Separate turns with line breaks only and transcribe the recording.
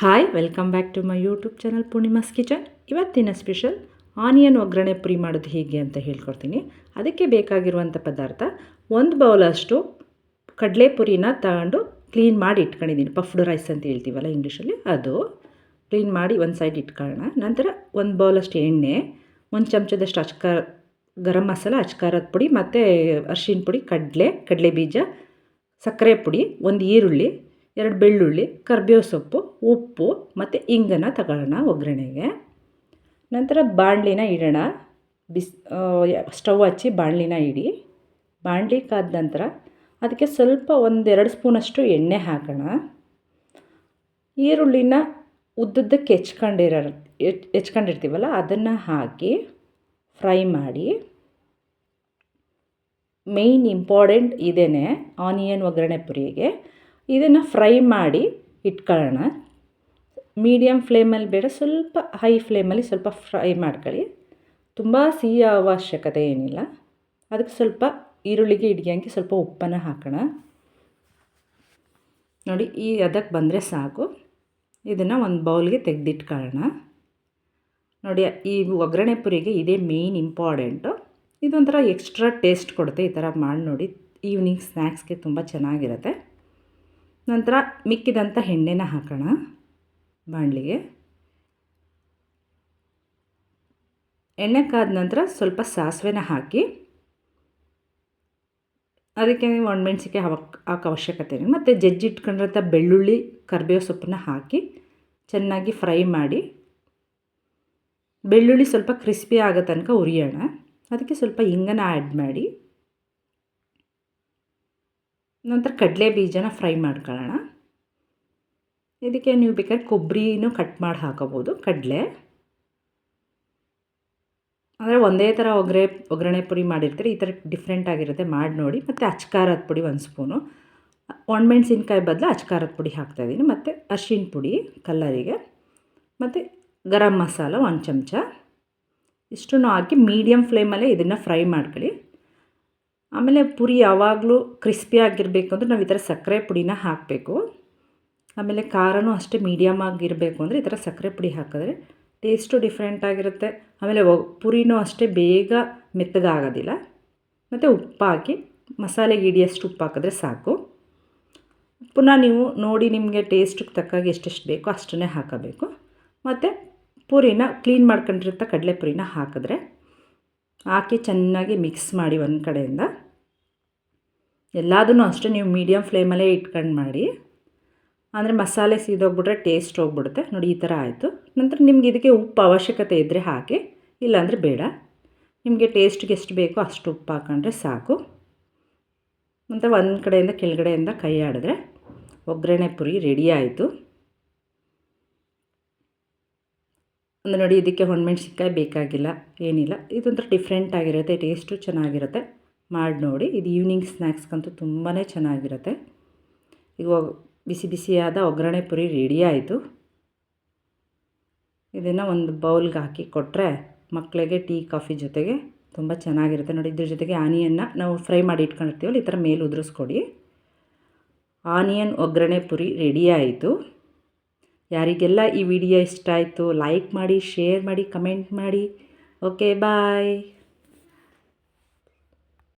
Hi welcome back to my YouTube channel Poornima's kitchen. ಇವತ್ತಿನ special onion ಒಗ್ಗರಣೆ ಪುರಿ ಮಾಡೋದು ಹೇಗೆ ಅಂತ ಹೇಳ್ಕೊಡ್ತೀನಿ. ಅದಕ್ಕೆ ಬೇಕಾಗಿರುವಂಥ ಪದಾರ್ಥ 1 ಬೌಲಷ್ಟು ಕಡಲೆ ಪುರಿನ ತಗೊಂಡು ಕ್ಲೀನ್ ಮಾಡಿ ಇಟ್ಕೊಂಡಿದ್ದೀನಿ. ಪಫ್ಡ್ ರೈಸ್ ಅಂತ ಹೇಳ್ತೀವಲ್ಲ ಇಂಗ್ಲೀಷಲ್ಲಿ, ಅದು ಕ್ಲೀನ್ ಮಾಡಿ ಒಂದು ಸೈಡ್ ಇಟ್ಕೊಳ್ಳೋಣ. ನಂತರ 1 ಬೌಲಷ್ಟು ಎಣ್ಣೆ, 1 ಚಮಚದಷ್ಟು ಗರಂ ಮಸಾಲ, ಅಚ್ಕಾರದ ಪುಡಿ ಮತ್ತು ಅರಿಶಿನ ಪುಡಿ, ಕಡಲೆ ಬೀಜ, ಸಕ್ಕರೆ ಪುಡಿ, 1 ಈರುಳ್ಳಿ, 2 ಬೆಳ್ಳುಳ್ಳಿ, ಕರಿಬೇವು ಸೊಪ್ಪು, ಉಪ್ಪು ಮತ್ತು ಇಂಗನ್ನು ತಗೊಳ್ಳೋಣ ಒಗ್ಗರಣೆಗೆ. ನಂತರ ಬಾಣಲಿನ ಇಡೋಣ. ಸ್ಟವ್ ಹಚ್ಚಿ ಬಾಣಲಿನ ಇಡಿ. ಬಾಣಲಿ ಕಾದ ನಂತರ ಅದಕ್ಕೆ ಸ್ವಲ್ಪ 1-2 ಸ್ಪೂನಷ್ಟು ಎಣ್ಣೆ ಹಾಕೋಣ. ಈರುಳ್ಳಿನ ಉದ್ದುದ್ದಕ್ಕೆ ಹೆಚ್ಕೊಂಡಿರ್ತೀವಲ್ಲ ಅದನ್ನು ಹಾಕಿ ಫ್ರೈ ಮಾಡಿ. ಮೇಯ್ನ್ ಇಂಪಾರ್ಟೆಂಟ್ ಇದೇನೆ ಆನಿಯನ್ ಒಗ್ಗರಣೆ ಪುರಿಗೆ. ಇದನ್ನು ಫ್ರೈ ಮಾಡಿ ಇಟ್ಕೊಳ್ಳೋಣ. ಮೀಡಿಯಮ್ ಫ್ಲೇಮಲ್ಲಿ ಬೇಡ, ಸ್ವಲ್ಪ ಹೈ ಫ್ಲೇಮಲ್ಲಿ ಸ್ವಲ್ಪ ಫ್ರೈ ಮಾಡ್ಕೊಳ್ಳಿ. ತುಂಬ ಸಿಹಿ ಅವಶ್ಯಕತೆ ಏನಿಲ್ಲ. ಅದಕ್ಕೆ ಸ್ವಲ್ಪ ಈರುಳ್ಳಿಗೆ ಹಿಡಿಯೋಂಗೆ ಸ್ವಲ್ಪ ಉಪ್ಪನ್ನು ಹಾಕೋಣ. ನೋಡಿ, ಈ ಅದಕ್ಕೆ ಬಂದರೆ ಸಾಕು. ಇದನ್ನು ಒಂದು ಬೌಲ್ಗೆ ತೆಗೆದಿಟ್ಕೊಳ್ಳೋಣ. ನೋಡಿ, ಈ ಒಗ್ಗರಣೆ ಪುರಿಗೆ ಇದೇ ಮೇಯ್ನ್ ಇಂಪಾರ್ಟೆಂಟು. ಇದೊಂಥರ ಎಕ್ಸ್ಟ್ರಾ ಟೇಸ್ಟ್ ಕೊಡುತ್ತೆ. ಈ ಥರ ಮಾಡಿ ನೋಡಿ, ಈವ್ನಿಂಗ್ ಸ್ನ್ಯಾಕ್ಸ್ಗೆ ತುಂಬ ಚೆನ್ನಾಗಿರುತ್ತೆ. ನಂತರ ಮಿಕ್ಕಿದಂಥ ಎಣ್ಣೆನ ಹಾಕೋಣ ಬಾಣಲಿಗೆ. ಎಣ್ಣೆ ಕಾದ ನಂತರ ಸ್ವಲ್ಪ ಸಾಸಿವೆನ ಹಾಕಿ, ಅದಕ್ಕೆ ಒಣಮೆಣ್ಸಿಕಾಯಿ ಹಾಕೋ ಅವಶ್ಯಕತೆ ಇಲ್ಲ. ಮತ್ತು ಜಜ್ಜಿಟ್ಕೊಂಡಿರೋಂಥ ಬೆಳ್ಳುಳ್ಳಿ, ಕರಿಬೇವು ಸೊಪ್ಪನ್ನ ಹಾಕಿ ಚೆನ್ನಾಗಿ ಫ್ರೈ ಮಾಡಿ. ಬೆಳ್ಳುಳ್ಳಿ ಸ್ವಲ್ಪ ಕ್ರಿಸ್ಪಿ ಆಗೋ ತನಕ ಹುರಿಯೋಣ. ಅದಕ್ಕೆ ಸ್ವಲ್ಪ ಇಂಗನ್ನು ಆ್ಯಡ್ ಮಾಡಿ. ನಂತರ ಕಡಲೆ ಬೀಜನ ಫ್ರೈ ಮಾಡ್ಕೊಳ್ಳೋಣ. ಇದಕ್ಕೆ ನೀವು ಬೇಕಾದ್ರೆ ಕೊಬ್ಬರಿನೂ ಕಟ್ ಮಾಡಿ ಹಾಕೋಬೋದು. ಕಡಲೆ ಅಂದರೆ ಒಂದೇ ಥರ ಒಗ್ಗರಣೆ ಪುರಿ ಮಾಡಿರ್ತೀರಿ, ಈ ಥರ ಡಿಫ್ರೆಂಟ್ ಆಗಿರುತ್ತೆ, ಮಾಡಿ ನೋಡಿ. ಮತ್ತು ಅಚ್ಕಾರದ ಪುಡಿ 1 ಸ್ಪೂನು, ಒಣಮೆಣ್ಸಿನ್ಕಾಯಿ ಬದಲು ಅಚ್ಕಾರದ ಪುಡಿ ಹಾಕ್ತಾಯಿದ್ದೀನಿ. ಮತ್ತು ಅರಿಶಿನ ಪುಡಿ ಕಲ್ಲರಿಗೆ, ಮತ್ತು ಗರಂ ಮಸಾಲ 1 ಚಮಚ. ಇಷ್ಟನ್ನು ಹಾಕಿ ಮೀಡಿಯಮ್ ಫ್ಲೇಮಲ್ಲೇ ಇದನ್ನು ಫ್ರೈ ಮಾಡ್ಕೊಳ್ಳಿ. ಆಮೇಲೆ ಪುರಿ ಯಾವಾಗಲೂ ಕ್ರಿಸ್ಪಿ ಆಗಿರಬೇಕು ಅಂದರೆ ನಾವು ಈ ಥರ ಸಕ್ಕರೆ ಪುಡಿನ ಹಾಕಬೇಕು. ಆಮೇಲೆ ಖಾರನೂ ಅಷ್ಟೇ ಮೀಡಿಯಮ್ ಆಗಿರಬೇಕು ಅಂದರೆ ಈ ಥರ ಸಕ್ಕರೆ ಪುಡಿ ಹಾಕಿದ್ರೆ ಟೇಸ್ಟು ಡಿಫ್ರೆಂಟ್ ಆಗಿರುತ್ತೆ. ಆಮೇಲೆ ಪುರಿನೂ ಅಷ್ಟೇ ಬೇಗ ಮೆತ್ತಗಾಗೋದಿಲ್ಲ. ಮತ್ತು ಉಪ್ಪು ಹಾಕಿ ಮಸಾಲೆಗೆ ಹಿಡಿಯೋಷ್ಟು ಉಪ್ಪು ಹಾಕಿದ್ರೆ ಸಾಕು. ಪುನಃ ನೀವು ನೋಡಿ ನಿಮಗೆ ಟೇಸ್ಟಿಗೆ ತಕ್ಕಾಗಿ ಎಷ್ಟೆಷ್ಟು ಬೇಕೋ ಅಷ್ಟನ್ನೇ ಹಾಕಬೇಕು. ಮತ್ತು ಪುರಿನ ಕ್ಲೀನ್ ಮಾಡ್ಕೊಂಡಿರುತ್ತೆ ಕಡಲೆ ಪುರಿನ ಹಾಕಿ ಚೆನ್ನಾಗಿ ಮಿಕ್ಸ್ ಮಾಡಿ. ಒಂದು ಕಡೆಯಿಂದ ಎಲ್ಲದನ್ನೂ ಅಷ್ಟೇ ನೀವು ಮೀಡಿಯಮ್ ಫ್ಲೇಮಲ್ಲೇ ಇಟ್ಕೊಂಡು ಮಾಡಿ, ಅಂದರೆ ಮಸಾಲೆ ಸೀದೋಗ್ಬಿಟ್ರೆ ಟೇಸ್ಟ್ ಹೋಗ್ಬಿಡುತ್ತೆ. ನೋಡಿ, ಈ ಥರ ಆಯಿತು. ನಂತರ ನಿಮ್ಗೆ ಇದಕ್ಕೆ ಉಪ್ಪು ಅವಶ್ಯಕತೆ ಇದ್ದರೆ ಹಾಕಿ, ಇಲ್ಲಾಂದರೆ ಬೇಡ. ನಿಮಗೆ ಟೇಸ್ಟ್ಗೆ ಎಷ್ಟು ಬೇಕೋ ಅಷ್ಟು ಉಪ್ಪು ಹಾಕೊಂಡ್ರೆ ಸಾಕು. ಮತ್ತು ಒಂದು ಕಡೆಯಿಂದ ಕೆಳಗಡೆಯಿಂದ ಕೈ ಆಡಿದ್ರೆ ಒಗ್ಗರಣೆ ಪುರಿ ರೆಡಿ ಆಯಿತು. ಅಂದರೆ ನೋಡಿ, ಇದಕ್ಕೆ ಒಣಮೆಣ್ಸಿನ್ಕಾಯಿ ಬೇಕಾಗಿಲ್ಲ, ಏನಿಲ್ಲ. ಇದೊಂಥರ ಡಿಫ್ರೆಂಟ್ ಆಗಿರುತ್ತೆ, ಟೇಸ್ಟು ಚೆನ್ನಾಗಿರುತ್ತೆ. ಮಾಡಿ ನೋಡಿ. ಇದು ಈವ್ನಿಂಗ್ ಸ್ನ್ಯಾಕ್ಸ್ಗಂತೂ ತುಂಬಾ ಚೆನ್ನಾಗಿರುತ್ತೆ. ಈಗ ಬಿಸಿ ಬಿಸಿಯಾದ ಒಗ್ಗರಣೆ ಪುರಿ ರೆಡಿ ಆಯಿತು. ಇದನ್ನು ಒಂದು ಬೌಲ್ಗೆ ಹಾಕಿ ಕೊಟ್ಟರೆ ಮಕ್ಕಳಿಗೆ ಟೀ ಕಾಫಿ ಜೊತೆಗೆ ತುಂಬ ಚೆನ್ನಾಗಿರುತ್ತೆ. ನೋಡಿ, ಇದ್ರ ಜೊತೆಗೆ ಆನಿಯನ್ನ ನಾವು ಫ್ರೈ ಮಾಡಿ ಇಟ್ಕೊಂಡಿರ್ತೀವಲ್ಲ, ಈ ಥರ ಮೇಲೆ ಉದುರಿಸ್ಕೊಡಿ. ಆನಿಯನ್ ಒಗ್ಗರಣೆ ಪುರಿ ರೆಡಿ ಆಯಿತು. ಯಾರಿಗೆಲ್ಲ ಈ ವಿಡಿಯೋ ಇಷ್ಟ ಆಯಿತು ಲೈಕ್ ಮಾಡಿ, ಶೇರ್ ಮಾಡಿ, ಕಮೆಂಟ್ ಮಾಡಿ. ಓಕೆ, ಬಾಯ್.